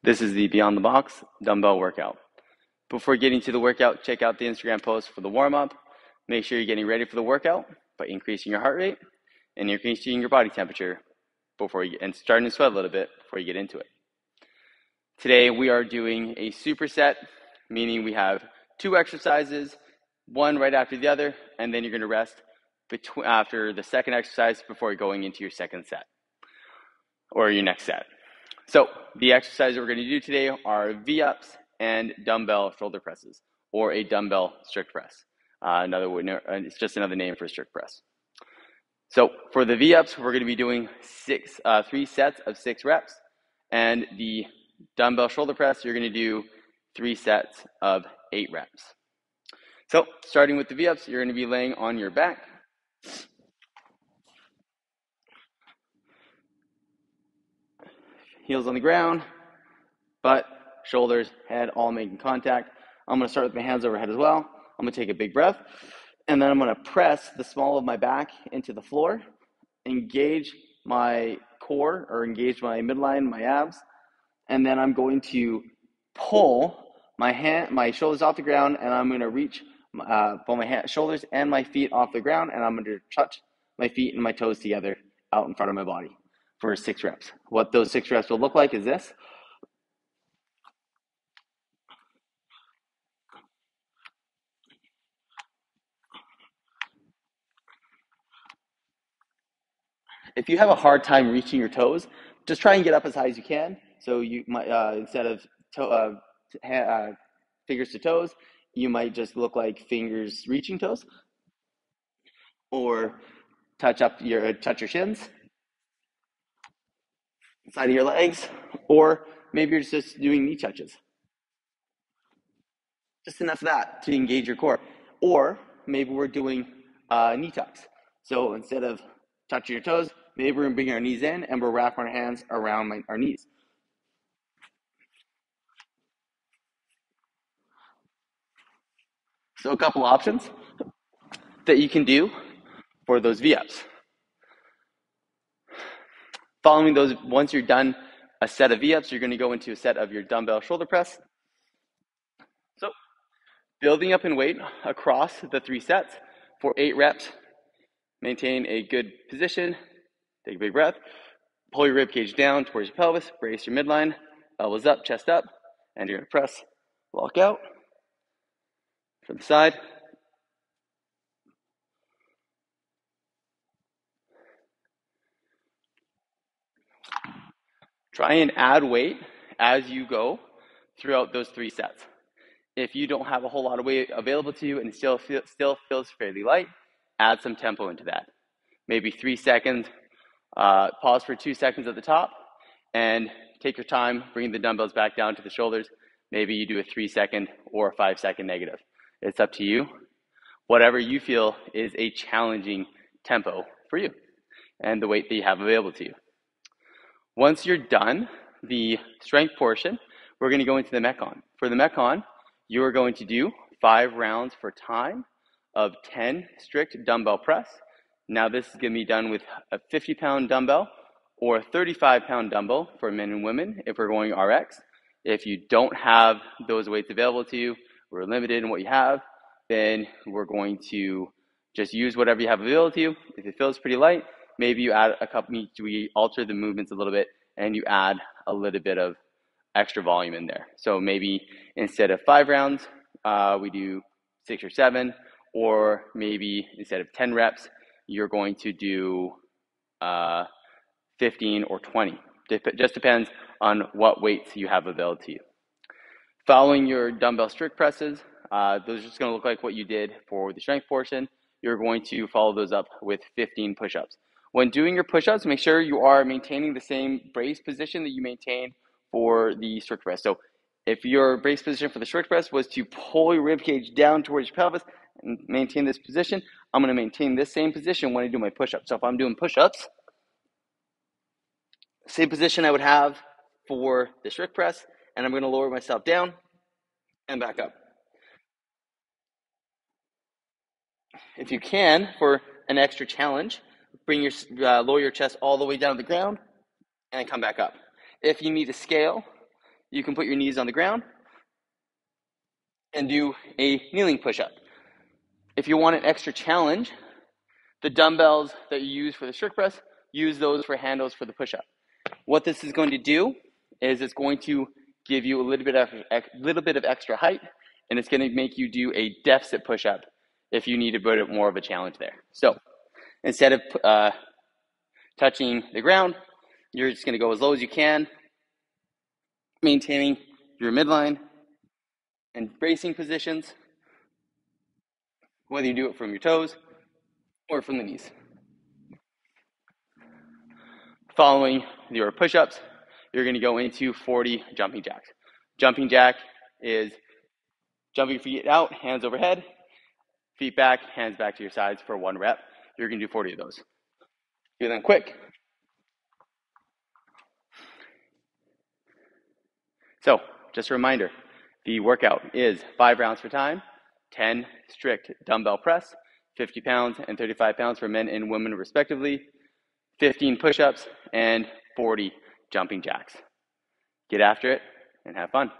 This is the Beyond the Box dumbbell workout. Before getting to the workout, check out the Instagram post for the warm-up. Make sure you're getting ready for the workout by increasing your heart rate and increasing your body temperature and starting to sweat a little bit before you get into it. Today we are doing a superset, meaning we have 2 exercises, one right after the other, and then you're going to rest after the second exercise before going into your second set or your next set. So the exercises we're going to do today are V-ups and dumbbell shoulder presses, or a dumbbell strict press. It's just another name for strict press. So for the V-ups, we're going to be doing 3 sets of 6 reps, and the dumbbell shoulder press, you're going to do 3 sets of 8 reps. So starting with the V-ups, you're going to be laying on your back. Heels on the ground, butt, shoulders, head, all making contact. I'm going to start with my hands overhead as well. I'm going to take a big breath, and then I'm going to press the small of my back into the floor, engage my core, or engage my midline, my abs, and then I'm going to pull my shoulders off the ground, and I'm going to reach, pull my shoulders and my feet off the ground, and I'm going to touch my feet and my toes together out in front of my body for 6 reps. What those 6 reps will look like is this. If you have a hard time reaching your toes, just try and get up as high as you can. So you might, instead of fingers to toes, you might just look like fingers reaching toes, or touch your shins, side of your legs, or maybe you're just doing knee touches. Just enough of that to engage your core. Or maybe we're doing knee tucks. So instead of touching your toes, maybe we're going to bring our knees in and we're wrapping our hands around our knees. So a couple options that you can do for those V-ups. Following those, once you're done a set of V-ups, you're going to go into a set of your dumbbell shoulder press. So building up in weight across the 3 sets for 8 reps. Maintain a good position. Take a big breath. Pull your rib cage down towards your pelvis. Brace your midline. Elbows up, chest up. And you're going to press, walk out from the side. Try and add weight as you go throughout those 3 sets. If you don't have a whole lot of weight available to you and it still feels fairly light, add some tempo into that. Maybe 3 seconds, pause for 2 seconds at the top, and take your time, bring the dumbbells back down to the shoulders. Maybe you do a 3-second or a 5-second negative. It's up to you. Whatever you feel is a challenging tempo for you and the weight that you have available to you. Once you're done the strength portion, we're going to go into the Metcon. For the Metcon, you are going to do 5 rounds for time of 10 strict dumbbell press. Now this is going to be done with a 50-pound dumbbell or a 35-pound dumbbell for men and women if we're going RX. If you don't have those weights available to you, we're limited in what you have, then we're going to just use whatever you have available to you. If it feels pretty light, maybe you add we alter the movements a little bit and you add a little bit of extra volume in there. So maybe instead of 5 rounds, we do 6 or 7, or maybe instead of 10 reps, you're going to do 15 or 20. Just depends on what weights you have available to you. Following your dumbbell strict presses, those are just going to look like what you did for the strength portion. You're going to follow those up with 15 push-ups. When doing your push-ups, make sure you are maintaining the same brace position that you maintained for the strict press. So if your brace position for the strict press was to pull your rib cage down towards your pelvis and maintain this position, I'm going to maintain this same position when I do my push-ups. So if I'm doing push-ups, same position I would have for the strict press, and I'm going to lower myself down and back up. If you can, for an extra challenge, lower your chest all the way down to the ground and come back up. If you need to scale, you can put your knees on the ground and do a kneeling push-up. If you want an extra challenge, the dumbbells that you use for the strict press, use those for handles for the push-up. What this is going to do is it's going to give you a little bit of extra height, and it's going to make you do a deficit push-up if you need a bit more of a challenge there. So instead of touching the ground, you're just going to go as low as you can, maintaining your midline and bracing positions, whether you do it from your toes or from the knees. Following your push-ups, you're going to go into 40 jumping jacks. Jumping jack is jumping feet out, hands overhead, feet back, hands back to your sides for 1 rep. You're going to do 40 of those. Do them quick. So, just a reminder, the workout is 5 rounds for time, 10 strict dumbbell press, 50 pounds and 35 pounds for men and women respectively, 15 push-ups, and 40 jumping jacks. Get after it and have fun.